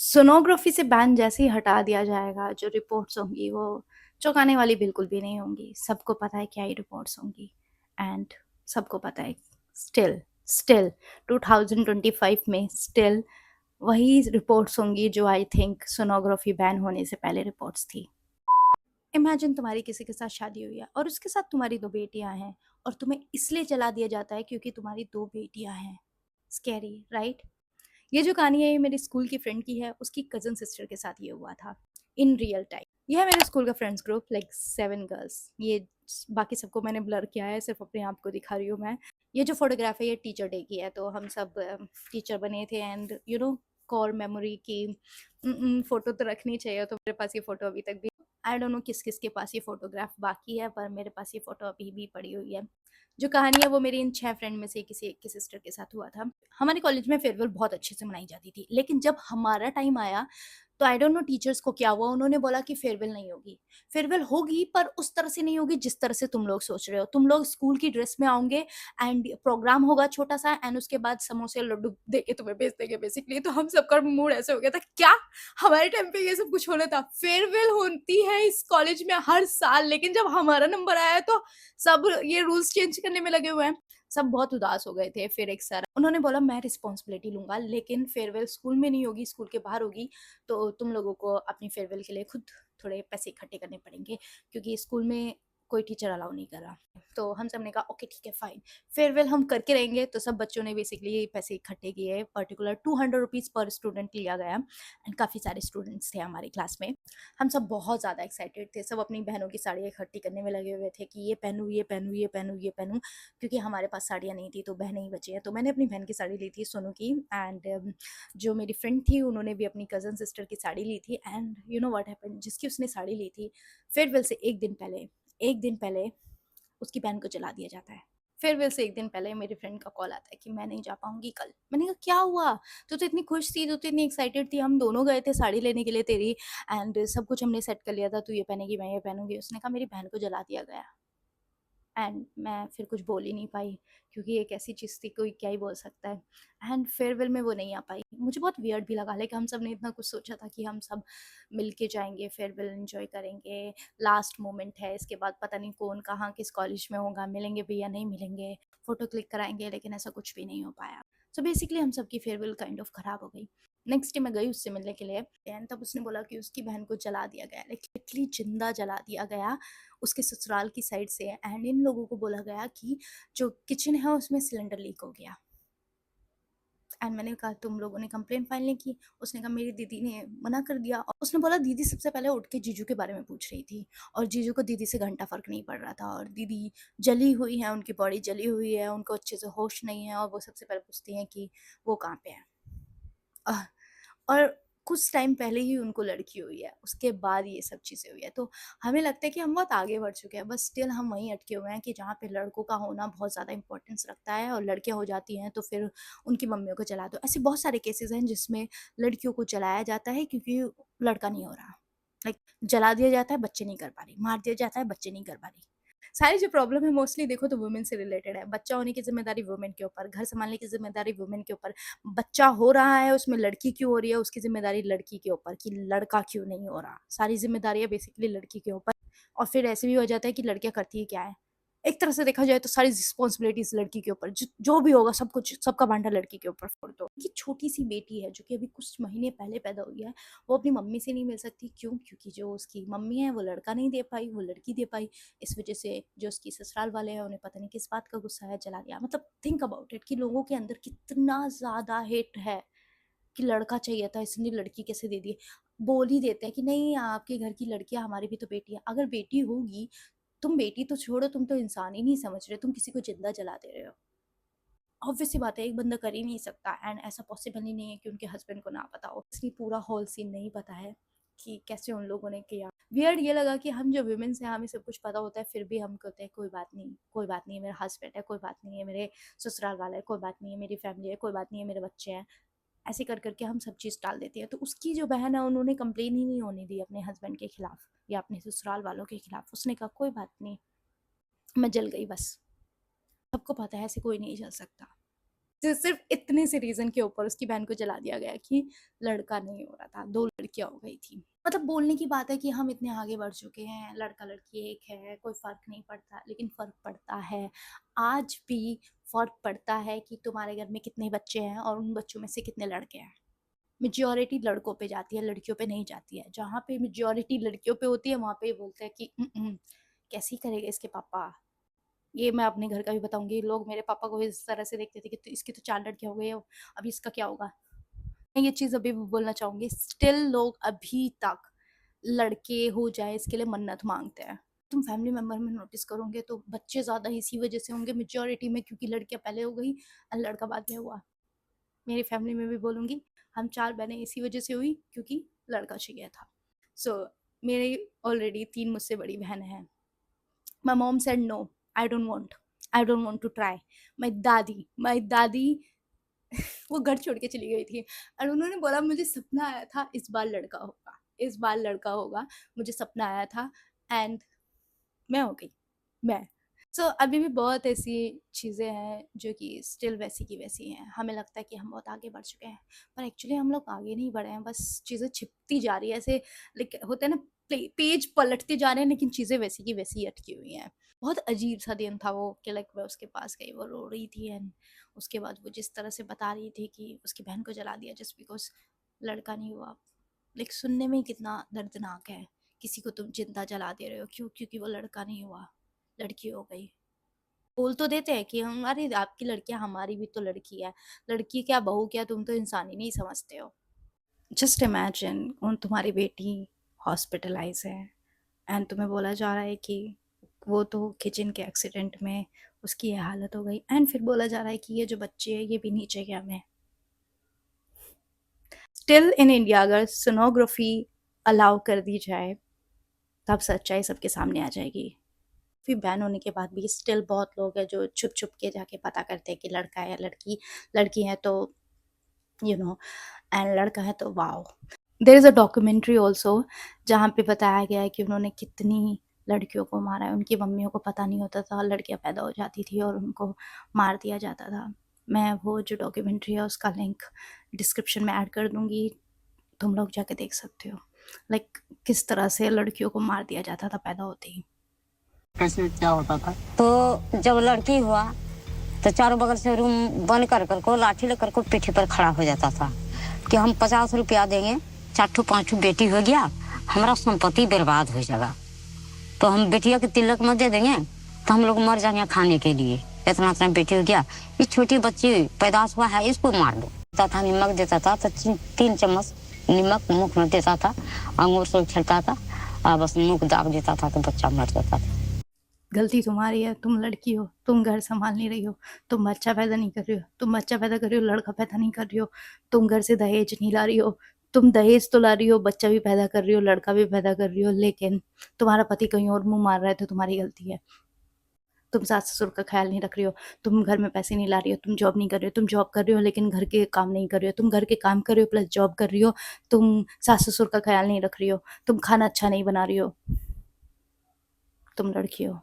Sonography से ban जैसे ही हटा दिया जाएगा, जो रिपोर्ट्स होंगी वो चौंकाने वाली बिल्कुल भी नहीं होंगी। सबको पता है क्या ही रिपोर्ट्स होंगी एंड सबको पता है स्टिल स्टिल 2025 में स्टिल वही रिपोर्ट्स होंगी जो आई थिंक सोनोग्राफी बैन होने से पहले रिपोर्ट्स थी। इमेजिन तुम्हारी किसी के साथ शादी हुई है और उसके साथ तुम्हारी 2 बेटियाँ हैं और तुम्हें इसलिए जला दिया जाता है क्योंकि तुम्हारी 2 बेटियाँ हैं। Scary, right? ये जो कहानी है ये मेरी स्कूल की फ्रेंड की है, उसकी कज़न सिस्टर के साथ ये हुआ था, इन रियल टाइम। ये है मेरे स्कूल का फ्रेंड्स ग्रुप लाइक 7 गर्ल्स। ये बाकी सबको मैंने ब्लर किया है, सिर्फ़ अपने आप को दिखा रही हूँ मैं। ये जो फ़ोटोग्राफ है ये टीचर डे की है, तो हम सब टीचर बने थे एंड कोर मेमोरी की फ़ोटो तो रखनी चाहिए, तो मेरे पास ये फ़ोटो अभी तक भी आई डोंट नो किस-किस के पास ये फ़ोटोग्राफ बाकी है, पर मेरे पास ये फ़ोटो अभी भी पड़ी हुई है। जो कहानी है वो मेरी इन 6 फ्रेंड में से किसी एक की सिस्टर के साथ हुआ था। हमारे कॉलेज में फेयरवेल बहुत अच्छे से मनाई जाती थी, लेकिन जब हमारा टाइम आया तो आई डोंट नो टीचर्स को क्या हुआ, उन्होंने बोला कि फेयरवेल नहीं होगी। फेयरवेल होगी पर उस तरह से नहीं होगी जिस तरह से तुम लोग सोच रहे हो। तुम लोग स्कूल की ड्रेस में आओगे एंड प्रोग्राम होगा छोटा-सा एंड उसके बाद समोसे और लड्डू दे के तुम्हें भेज देंगे बेसिकली। तो हम सबका मूड ऐसे हो गया था, क्या हमारे टाइम पे ये सब कुछ होना था? फेयरवेल होती है इस कॉलेज में हर साल, लेकिन जब हमारा नंबर आया तो सब ये रूल्स चेंज करने में लगे हुए हैं। सब बहुत उदास हो गए थे। फिर एक सर उन्होंने बोला मैं रिस्पॉन्सिबिलिटी लूँगा, लेकिन फेयरवेल स्कूल में नहीं होगी, स्कूल के बाहर होगी, तो तुम लोगों को अपनी फेयरवेल के लिए खुद थोड़े पैसे इकट्ठे करने पड़ेंगे क्योंकि स्कूल में कोई टीचर अलाउ नहीं कर रहा। तो हम सब ने कहा ओके ठीक है फाइन, फेयरवेल हम करके रहेंगे। तो सब बच्चों ने बेसिकली पैसे इकट्ठे किए, पर्टिकुलर 200 रुपीज़ पर स्टूडेंट लिया गया एंड काफ़ी सारे स्टूडेंट्स थे हमारी क्लास में। हम सब बहुत ज़्यादा एक्साइटेड थे, सब अपनी बहनों की साड़ियाँ इकट्ठी करने में लगे हुए थे कि ये पहनूँ, ये पहनूँ, ये पहनूँ, ये पहनूँ, क्योंकि हमारे पास साड़ियाँ नहीं थी तो बहनें ही बची हैं। तो मैंने अपनी बहन की साड़ी ली थी सोनू की एंड जो मेरी फ्रेंड थी उन्होंने भी अपनी कज़न सिस्टर की साड़ी ली थी and you know what happened, जिसकी उसने साड़ी ली थी फेयरवेल से 1 दिन पहले उसकी बहन को जला दिया जाता है। फेयरवेल से 1 दिन पहले मेरी फ्रेंड का कॉल आता है कि मैं नहीं जा पाऊँगी कल। मैंने कहा क्या हुआ? तू तो इतनी खुश थी, तू तो इतनी एक्साइटेड थी, हम दोनों गए थे साड़ी लेने के लिए तेरी एंड सब कुछ हमने सेट कर लिया था, तू ये पहनेगी, मैं ये पहनूँगी। उसने कहा मेरी बहन को जला दिया गया। एंड मैं फिर कुछ बोल ही नहीं पाई क्योंकि एक ऐसी चीज़ थी, कोई क्या ही बोल सकता है। एंड फेयरवेल में वो नहीं आ पाई। मुझे बहुत वियर्ड भी लगा, लेकिन हम सब ने इतना कुछ सोचा था कि हम सब मिल के जाएंगे, फेयरवेल एंजॉय करेंगे, लास्ट मोमेंट है, इसके बाद पता नहीं कौन कहाँ किस कॉलेज में होगा, मिलेंगे भी या नहीं मिलेंगे, फ़ोटो क्लिक कराएंगे, लेकिन ऐसा कुछ भी नहीं हो पाया। सो बेसिकली हम सबकी फेयरवेल काइंड ऑफ ख़राब हो गई। नेक्स्ट डे मैं गई उससे मिलने के लिए एंड तब उसने बोला कि उसकी बहन को जला दिया गया, लाइक लिटरली जिंदा जला दिया गया उसके ससुराल की साइड से। एंड इन लोगों को बोला गया कि जो किचन है उसमें सिलेंडर लीक हो गया। एंड मैंने कहा तुम लोगों ने कंप्लेंट फाइल नहीं की? उसने कहा मेरी दीदी ने मना कर दिया। और उसने बोला दीदी सबसे पहले उठ के जीजू के बारे में पूछ रही थी और जीजू को दीदी से घंटा फर्क नहीं पड़ रहा था और दीदी जली हुई है, उनकी बॉडी जली हुई है, उनको अच्छे से होश नहीं है और वो सबसे पहले पूछती हैं कि वो कहाँ पे है। अह, और कुछ टाइम पहले ही उनको लड़की हुई है, उसके बाद ये सब चीज़ें हुई है। तो हमें लगता है कि हम बहुत आगे बढ़ चुके हैं, बस स्टिल हम वहीं अटके हुए हैं कि जहाँ पे लड़कों का होना बहुत ज़्यादा इम्पोर्टेंस रखता है और लड़कियाँ हो जाती हैं तो फिर उनकी मम्मियों को जला दो। ऐसे बहुत सारे केसेज़ हैं जिसमें लड़कियों को जलाया जाता है क्योंकि लड़का नहीं हो रहा। लाइक जला दिया जाता है, बच्चे नहीं कर पा रही, मार दिया जाता है, बच्चे नहीं कर पा रही। सारी जो प्रॉब्लम है मोस्टली देखो तो वुमेन से रिलेटेड है। बच्चा होने की ज़िम्मेदारी वुमेन के ऊपर, घर सँभालने की ज़िम्मेदारी वुमेन के ऊपर, बच्चा हो रहा है उसमें लड़की क्यों हो रही है उसकी ज़िम्मेदारी लड़की के ऊपर कि लड़का क्यों नहीं हो रहा। सारी ज़िम्मेदारियाँ बेसिकली लड़की के ऊपर। और फिर ऐसे भी हो जाता है कि लड़कियाँ करती ही क्या है? एक तरह से देखा जाए तो सारी रिस्पॉन्सिबिलिटीज़ लड़की के ऊपर, जो भी होगा सब कुछ, सबका बांटा लड़की के ऊपर फोड़ दो। ये छोटी-सी बेटी है जो कि अभी कुछ महीने पहले पैदा हुई है, वो अपनी मम्मी से नहीं मिल सकती, क्यों? क्योंकि जो उसकी मम्मी है वो लड़का नहीं दे पाई, वो लड़की दे पाई। इस वजह से जो उसकी ससुराल वाले हैं उन्हें पता नहीं किस बात का गुस्सा है, जला दिया। मतलब थिंक अबाउट इट कि लोगों के अंदर कितना ज़्यादा हेट है कि लड़का चाहिए था इसने लड़की कैसे दे दी। बोल ही देते हैं कि नहीं आपके घर की लड़कियाँ हमारी भी तो बेटी है। अगर बेटी होगी, तुम बेटी तो छोड़ो, तुम तो इंसान ही नहीं समझ रहे, तुम किसी को जिंदा जला दे रहे हो। ऑब्वियस सी बात है, एक बंदा कर ही नहीं सकता एंड ऐसा पॉसिबल ही नहीं है कि उनके हस्बैंड को ना पता हो। इसलिए पूरा होल सीन नहीं पता है कि कैसे उन लोगों ने किया। वियर्ड ये लगा कि हम जो वुमेन्स हैं हमें सब कुछ पता होता है फिर भी हम कहते हैं कोई बात नहीं, कोई बात नहीं है, मेरा हस्बैंड है, कोई बात नहीं है, मेरे ससुराल वाला है, कोई बात नहीं है, मेरी फैमिली है, कोई बात नहीं है, मेरे बच्चे हैं। ऐसे कर करके हम सब चीज़ टाल देते हैं। तो उसकी जो बहन है उन्होंने कंप्लेन ही नहीं होने दी अपने हस्बैंड के खिलाफ या अपने ससुराल वालों के खिलाफ। उसने कहा कोई बात नहीं, मैं जल गई बस। सबको पता है ऐसे कोई नहीं जल सकता। सिर्फ इतने से रीजन के ऊपर उसकी बहन को जला दिया गया कि लड़का नहीं हो रहा था, 2 लड़कियां हो गई थी। मतलब बोलने की बात है कि हम इतने आगे बढ़ चुके हैं, लड़का लड़की एक है, कोई फर्क नहीं पड़ता, लेकिन फर्क पड़ता है। आज भी फर्क पड़ता है कि तुम्हारे घर में कितने बच्चे हैं और उन बच्चों में से कितने लड़के हैं। मेजॉरिटी लड़कों पे जाती है, लड़कियों पे नहीं जाती है। जहाँ पे मेजॉरिटी लड़कियों पे होती है वहाँ पे बोलते हैं कि कैसे ही करेगा इसके पापा। ये मैं अपने घर का भी बताऊंगी, लोग मेरे पापा को इस तरह से देखते थे कि इसकी तो 4 लड़कियां हो गई हो, अभी इसका क्या होगा। मैं ये चीज़ अभी भी बोलना चाहूंगी, स्टिल लोग अभी तक लड़के हो जाए इसके लिए मन्नत मांगते हैं। तुम फैमिली मेंबर में नोटिस करोगे तो बच्चे ज़्यादा इसी वजह से होंगे मेजॉरिटी में, क्योंकि लड़कियां पहले हो गई और लड़का बाद में हुआ। मेरी फैमिली में भी बोलूँगी, हम 4 बहनें इसी वजह से हुई क्योंकि लड़का चाहिए था। सो मेरी ऑलरेडी 3 मुझसे बड़ी बहनें हैं। My mom said no, I don't want to try. My दादी वो घर छोड़ के चली गई थी और उन्होंने बोला मुझे सपना आया था इस बार लड़का होगा, इस बार लड़का होगा, मुझे सपना आया था एंड मैं हो गई, मैं। अभी भी बहुत ऐसी चीज़ें हैं जो कि स्टिल वैसी की वैसी हैं। हमें लगता है कि हम बहुत आगे बढ़ चुके हैं, पर एक्चुअली हम लोग आगे नहीं बढ़े हैं, बस चीज़ें छिपती जा रही है ऐसे। लाइक होता है ना, पेज पलटते जा रहे हैं लेकिन चीज़ें वैसी की वैसी अटकी हुई हैं। बहुत अजीब सा दिन था वो कि लाइक मैं उसके पास गई, वो रो रही थी एंड उसके बाद वो जिस तरह से बता रही थी कि उसकी बहन को जला दिया जस्ट बिकॉज लड़का नहीं हुआ। लाइक सुनने में ही कितना दर्दनाक है। किसी को तुम जिंदा जला दे रहे हो, क्यों? क्योंकि वो लड़का नहीं हुआ, लड़की हो गई। बोल तो देते हैं कि हम, अरे आपकी लड़कियां, हमारी भी तो लड़की है, लड़की क्या बहू क्या, तुम तो इंसान ही नहीं समझते हो। जस्ट इमेजिन, उन तुम्हारी बेटी हॉस्पिटलाइज है एंड तुम्हें बोला जा रहा है कि वो तो किचन के एक्सीडेंट में उसकी ये हालत हो गई, एंड फिर बोला जा रहा है कि ये जो बच्चे है ये भी नहीं चाहिए हमें। स्टिल इन इंडिया अगर सोनोग्राफी अलाउ कर दी जाए तब सच्चाई सबके सामने आ जाएगी। फिर बैन होने के बाद भी स्टिल बहुत लोग हैं जो छुप छुप के जाके पता करते हैं कि लड़का है या लड़की। लड़की है तो एंड लड़का है तो wow. There is a documentary also जहाँ पे बताया गया है कि उन्होंने कितनी लड़कियों को मारा है। उनकी मम्मियों को पता नहीं होता था, लड़कियां पैदा हो जाती थी और उनको मार दिया जाता था। मैं वो जो डॉक्यूमेंट्री है उसका लिंक डिस्क्रिप्शन में ऐड कर दूंगी, तुम लोग जाके देख सकते हो। लाइक किस तरह से लड़कियों को मार दिया जाता था पैदा होते ही। कैसे क्या होता था? तो जब लड़की हुआ तो चारों बगल से रूम बंद कर कर को लाठी लेकर को पीठी पर खड़ा हो जाता था कि हम 50 रुपया देंगे, 4 5 बेटी हो गया, हमारा संपत्ति बर्बाद हो जाएगा, तो हम बेटिया के तिलक में दे देंगे तो हम लोग मर जाएंगे खाने के लिए, इतना इतना बेटी हो गया, ये छोटी बच्ची पैदाश हुआ है इसको मार दो। था नमक देता था तो 3 चम्मच नमक मुख में देता था, अंगूर से उछलता था और बस मुख दाग देता था तो बच्चा मर जाता था। गलती तुम्हारी है, तुम लड़की हो, तुम घर संभाल नहीं रही हो, तुम बच्चा पैदा नहीं कर रही हो, तुम बच्चा पैदा कर रही हो लड़का पैदा नहीं कर रही हो, तुम घर से दहेज नहीं ला रही हो, तुम दहेज तो ला रही हो, बच्चा भी पैदा कर रही हो, लड़का भी पैदा कर रही हो, लेकिन तुम्हारा पति कहीं और मुंह मार रहा है तो तुम्हारी गलती है। तुम सास ससुर का ख्याल नहीं रख रही हो, तुम घर में पैसे नहीं ला रही हो, तुम जॉब नहीं कर रही हो, तुम जॉब कर रही हो लेकिन घर के काम नहीं कर रही हो, तुम घर के काम कर रही हो प्लस जॉब कर रही हो, तुम सास ससुर का ख्याल नहीं रख रही हो, तुम खाना अच्छा नहीं बना रही हो, तुम लड़की हो।